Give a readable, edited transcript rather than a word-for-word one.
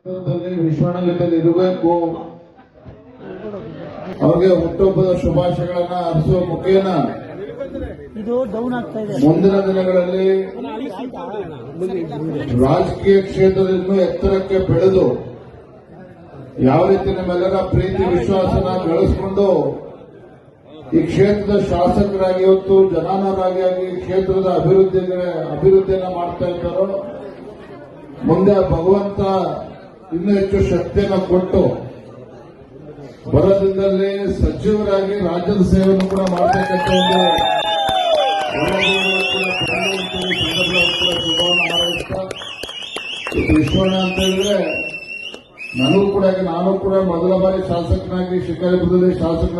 ವಿಶ್ವಣ್ಣ ಜೊತೆಲಿ ಇರಬೇಕು. ಅವ್ರಿಗೆ ಹುಟ್ಟುಹಬ್ಬದ ಶುಭಾಶಯಗಳನ್ನ ಅರ್ಪಿಸುವ ಮುಖೇನ ಮುಂದಿನ ದಿನಗಳಲ್ಲಿ ರಾಜಕೀಯ ಕ್ಷೇತ್ರದಿಂದ ಎತ್ತರಕ್ಕೆ ಬೆಳೆದು ಯಾವ ರೀತಿ ನಮ್ಮೆಲ್ಲರ ಪ್ರೀತಿ ವಿಶ್ವಾಸನ ಗಳಿಸಿಕೊಂಡು ಈ ಕ್ಷೇತ್ರದ ಶಾಸಕರಾಗಿ ಇವತ್ತು ಜನಾನರಾಗಿ ಕ್ಷೇತ್ರದ ಅಭಿವೃದ್ಧಿಯನ್ನ ಮಾಡ್ತಾ ಇದ್ದಾರೋ ಮುಂದೆ ಭಗವಂತ ಇನ್ನೂ ಹೆಚ್ಚು ಶಕ್ತಿಯನ್ನು ಕೊಟ್ಟು ಬರದಿಂದಲೇ ಸಚಿವರಾಗಿ ರಾಜ್ಯದ ಸೇವೆಯನ್ನು ಕೂಡ ಮಾಡತಕ್ಕಂಥ ಶುಭವನ್ನು ಹಾರೈಸ್ತಾ ವಿಶ್ವಣ್ಣ ಅಂತ ಹೇಳಿದ್ರೆ ನಾನು ಕೂಡ ಮೊದಲ ಬಾರಿ ಶಾಸಕನಾಗಿ ಶಿಕಾರಿಪುರದಲ್ಲಿ ಶಾಸಕನಾಗಿ